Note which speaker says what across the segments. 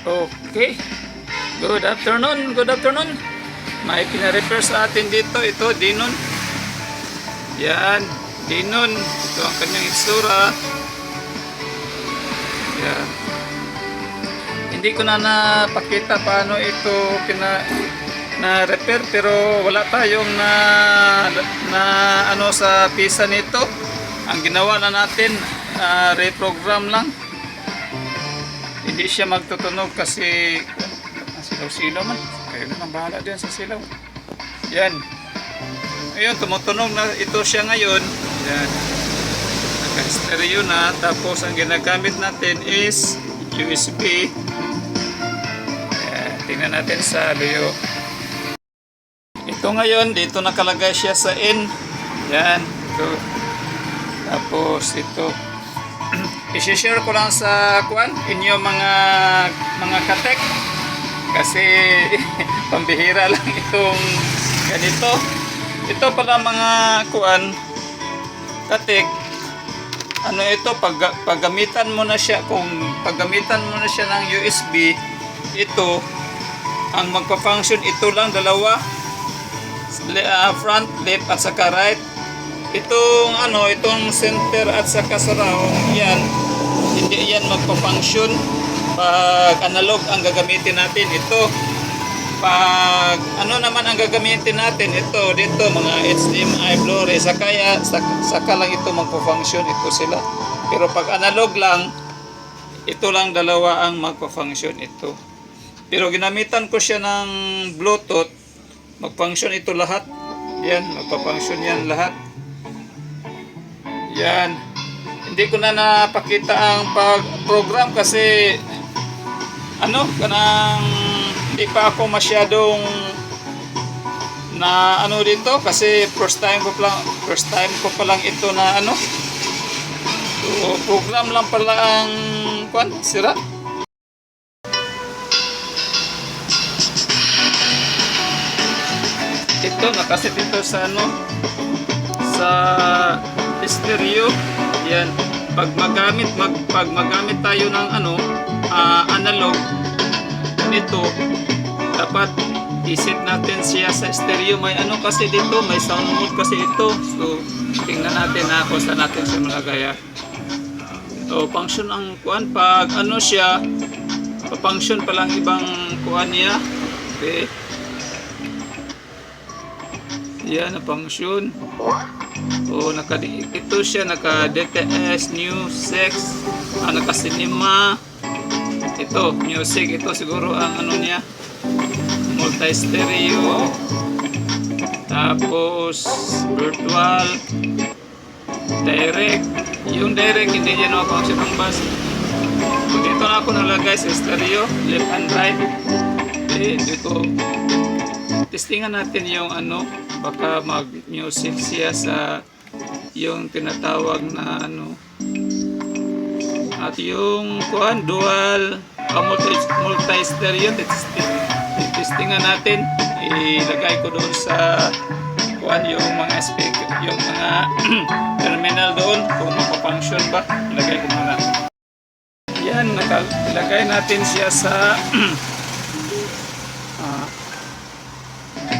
Speaker 1: Okay. Good afternoon. Good afternoon. May pina-repair sa atin dito. Ito, Denon. Yan. Denon. Ito ang kanyang itsura. Yan. Hindi ko na napakita paano ito na-repair, pero wala tayong ano sa pisa nito. Ang ginawa na natin, reprogram lang. Hindi siya magtutunog kasi silaw-silaw man. Kayo na bahala din sa silaw. Yan. Ayun, tumutunog na ito siya ngayon. Yan. Naka-stereo na. Tapos ang ginagamit natin is USB. Yan. Tingnan natin sa video. Ito ngayon, dito nakalagay siya sa in. Yan. Ito. Tapos ito. I-share ko lang sa inyo mga katek. Kasi pambihira lang itong ganito. Ito pala mga katek. Ano ito, paggamitan mo na siya, kung paggamitan mo na siya ng USB, ito ang magpa-function, ito lang dalawa, front, left at saka right. Itong center at saka surround, yan, hindi yan magpa-function pag analog ang gagamitin natin. Ito pag naman ang gagamitin natin, ito dito mga HDMI, Blu-ray, saka lang ito magpa-function, ito sila. Pero pag analog lang, ito lang dalawa ang magpa-function, ito. Pero ginamitan ko siya ng Bluetooth, mag-function ito lahat. Yan, magpa-function yan lahat. Yan. Hindi ko na napakita ang pag-program kasi hindi pa ako masyadong na dito kasi first time ko pa lang ito na so, program lang pala ang sira. Ito nakaset ito sa sa stereo. Yan, pag magamit tayo ng analog nito, dapat iset natin siya sa stereo. May kasi dito, may sound mode kasi ito. So tingnan natin kung saan natin siya malagay. So function ang pag siya, pa-function pa lang ibang niya. Okay. Yan ang function. Ito siya, naka DTS, New 6, naka Cinema. Ito, music, ito siguro ang niya, multi-stereo. Tapos virtual, direct. Yung direct, hindi yan function ng bus. So, dito na ako nalagay sa stereo, left and right. Okay, dito. Testingan natin yung baka mag-music siya sa yung tinatawag na at yung dual multi-stereo. Testingan natin, ilagay ko doon sa yung mga speaker, yung mga terminal doon kung mapa-function ba, ilagay ko muna. Yan, ilagay natin siya sa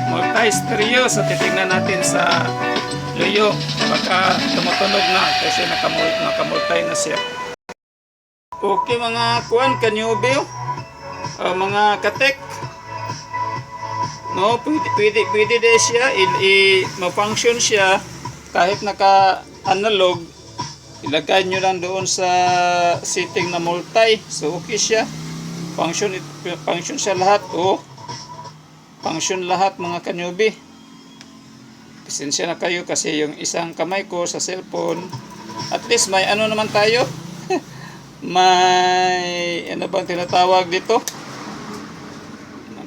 Speaker 1: multi-stereo. So titingnan natin sa luyo, baka tumutunog na kasi nakamultay na siya. Okay mga kanyubi, mga katek, pwede din siya ma-function siya kahit naka-analog. Ilagay nyo lang doon sa setting na multi, so okay siya, function siya lahat. Function lahat mga kanyubi. Pasensya na kayo kasi yung isang kamay ko sa cellphone. At least may naman tayo. May bang tinatawag dito?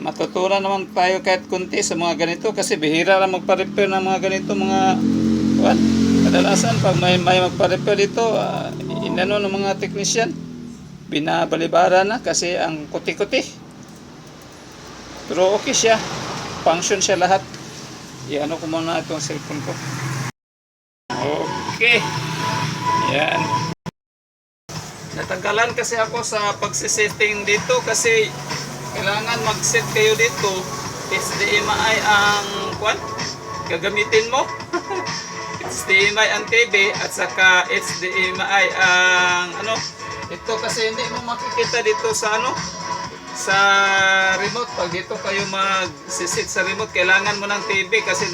Speaker 1: Matutunan naman tayo kahit kunti sa mga ganito kasi bihira lang magpa-repair ng mga ganito mga kadalasan pag may magpa-repair dito, ng mga technician, binabalibara na kasi ang kuti-kuti. Pero okay siya. Function siya lahat. Ko muna itong cellphone ko. Okay. Yan. natagalan kasi ako sa pagsisetting dito kasi kailangan mag-set kayo dito. HDMI ang gagamitin mo. HDMI ang TV at saka HDMI ang ito kasi hindi mo makikita dito sa sa remote. Pag dito kayo mag-sit sa remote, kailangan mo ng TV kasi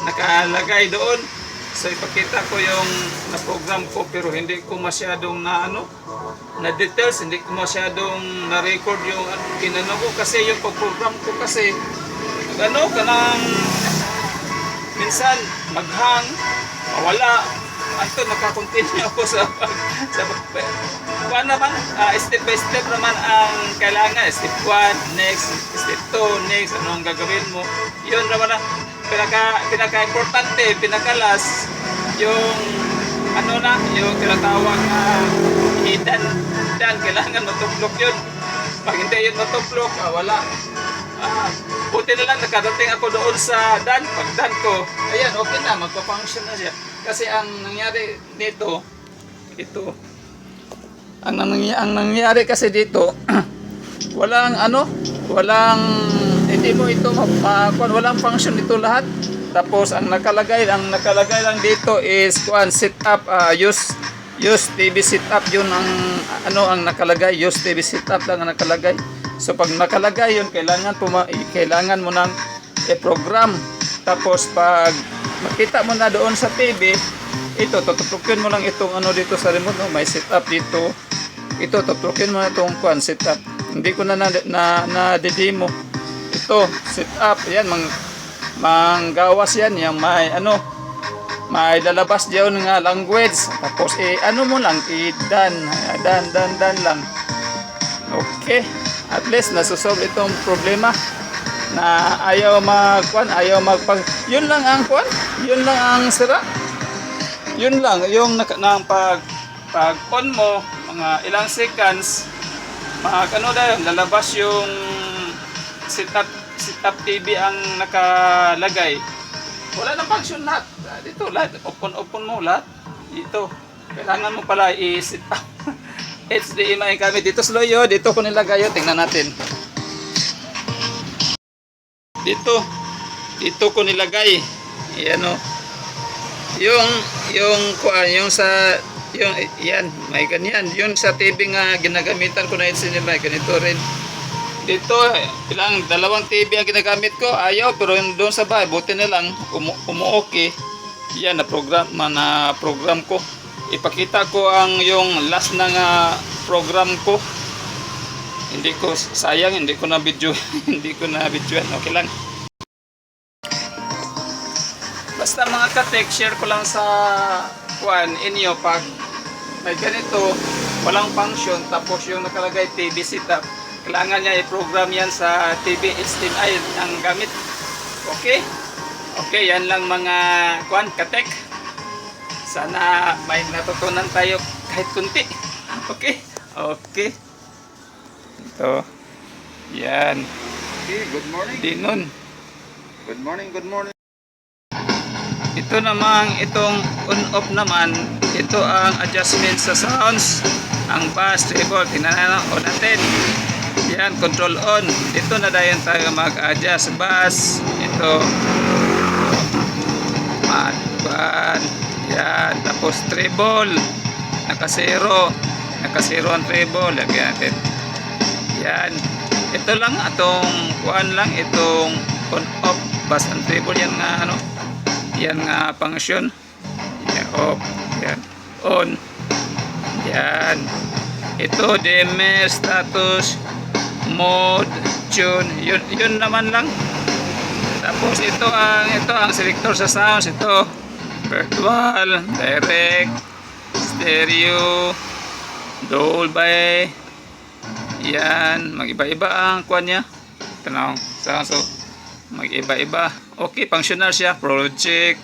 Speaker 1: nakalagay doon. So ipakita ko yung na-program ko pero hindi ko masyadong na details, hindi ko masyadong na-record yung kinano ko kasi yung pag-program ko kasi kanang minsan maghang, mawala. Anto nakakontinue ako sa naman, step by step naman ang kailangan. Step 1, next, step 2, next, ano ang gagawin mo. Yun naman ang pinaka-importante, pinaka-last, yung yung tinatawag na hidden. Kailangan matuplok yun. Pag hindi yun matuplok, wala. Buti na lang nakarating ako doon sa done. Pag done ko, ayan, okay na, magpa-function na siya. Kasi ang nangyari dito, ang nangyari kasi dito, walang hindi mo ito walang function dito lahat. Tapos ang nakalagay lang dito is setup, use TV setup, yun ang ang nakalagay, use TV setup lang ang nakalagay. So pag nakalagay yun, kailangan mo nang i-program. Tapos pag makita mo na doon sa TV, ito tutuplukin mo lang itong dito sa remote, may setup dito. Ito tutuplukin mo na itong setup. Hindi ko na demo. Ito setup, yan manggawas yan, yung may lalabas diyon nga language. Tapos mo lang dan lang. Okay, at least nasusolve itong problema na ayaw yun lang ang sira. Yun lang yung pag on mo mga ilang seconds, lalabas yung setup TV ang nakalagay. Wala nang function lahat. Dito lahat open mo lahat. Dito kailangan mo pala i-set up HDMI kami dito sloyo. Dito ko nilagay, tingnan natin. Dito ko nilagay. Ayan yan, may ganyan. Yung sa TV nga ginagamitan ko na HDMI, ganito rin. Dito, dalawang TV ang ginagamit ko. Ayaw, pero yung doon sa bahay, buti na lang, umuoke. Yan, na-program ko. Ipakita ko yung last na program ko. Hindi ko na video. Hindi ko na videoan. Okay lang. Basta mga ka-tech, share ko lang sa inyo pag may ganito, walang function, tapos yung nakalagay TV setup, kailangan niya i-program yan sa TV HDMI ang gamit. Okay? Okay, yan lang mga ka-tech. Sana may natutunan tayo kahit kunti. Okay? Okay. Ito. Yan.
Speaker 2: Okay, good morning.
Speaker 1: Dinon.
Speaker 2: Good morning.
Speaker 1: Ito namang itong on-off naman, ito ang adjustment sa sounds. Ang bass, treble, tingnan natin. Yan, control on. Ito na dayon tayo mag-adjust. Bass, ito. Bad. Yan, tapos treble. Nakasero ang treble. Lagyan natin. Yan. Ito lang, itong on-off, bass and treble. Yan nga, yan nga function. Yan, off. Yan, on. Yan. Ito, dimmer, status, mode, tune. Yun naman lang. Tapos ito ang selector sa sounds. Ito, virtual, direct, stereo, Dolby. Yan, mag-iba-iba ang kuwan niya. Tanong, so mag-iba-iba. Okay, functional siya. Project.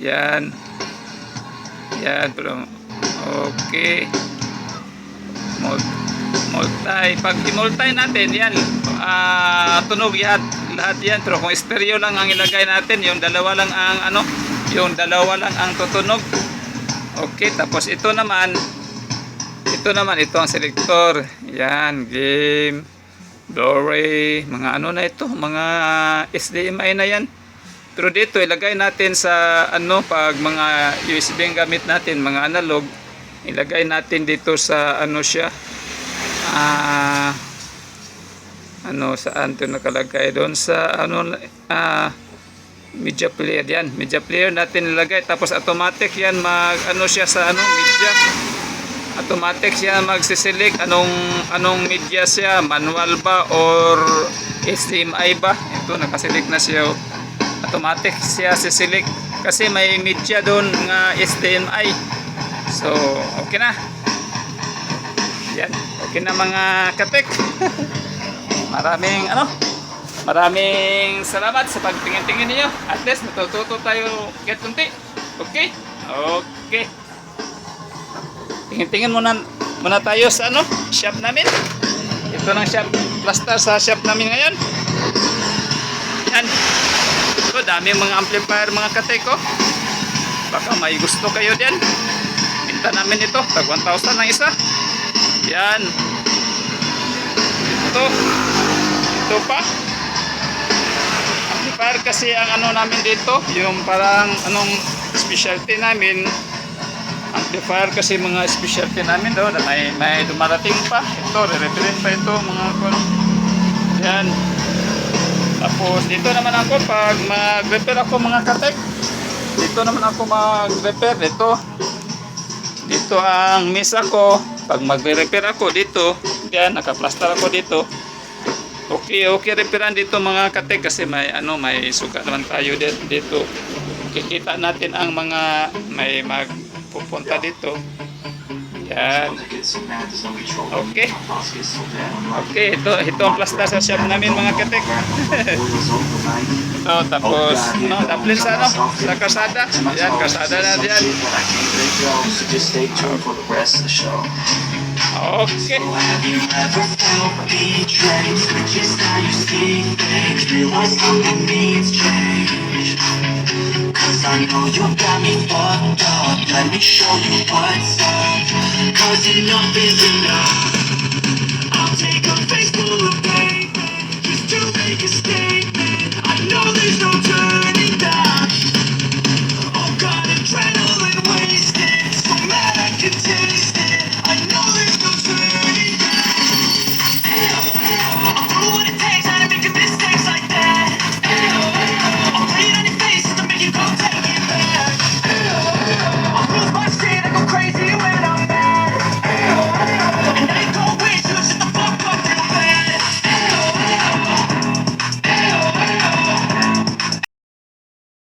Speaker 1: Yan. Pero okay. Multi. Pag i-multi natin, yan. Tunog lahat yan. Pero kung stereo lang ang ilagay natin, yung dalawa lang ang tutunog. Okay, tapos ito naman, Ito naman, ito ang selector. Yan, game, Blu-ray, mga ano na ito, mga SDMI na yan. Pero dito, ilagay natin sa ano, pag mga USB ang gamit natin, mga analog, ilagay natin dito sa ano siya, ano, saan ito nakalagay? Doon sa ano, media player yan. Media player natin ilagay, tapos automatic yan mag ano siya sa ano, media. Automatic siya magsiselect anong media siya, manual ba or HDMI ba. Ito nakaselect na siya. Automatic siya siselect kasi may media doon nga HDMI. So, okay na. Yan, okay na mga katek. Maraming salamat sa pagtingin-tingin niyo. At least natututo tayo kahit kunti. Okay? Okay. Tingin-tingin muna tayo sa ano, shop namin. Ito ng shop, plaster sa shop namin ngayon. Yan. Ito, dami mga amplifier mga kateko. Baka may gusto kayo diyan. Binta namin ito, tag 1,000 lang isa. Yan. Ito pa. Amplifier kasi ang ano namin dito, yung parang anong specialty namin. Amplifier kasi mga specialty namin doon, may dumarating pa. Ito, re-referent pa ito mga kuno. Yan. Tapos dito naman ako pag mag-repair ako mga katek. Dito naman ako mag-repair dito ang mesa ko. Pag magre-repair ako dito, yan naka-plaster ako dito. Okay, repairan dito mga katek kasi may suka naman tayo dito. Kikita natin ang mga may pupunta dito. Yan. Okay. Okay, ito ang plaster sa shop namin mga katek. Ito, tapos taplin sa sa kasada. Yan, kasada na yan. Okay.
Speaker 3: Have you ever felt betrayed? Just how you see things, realize something needs change. Cause I know you got me fucked up. Let me show you what's up. Cause enough is enough.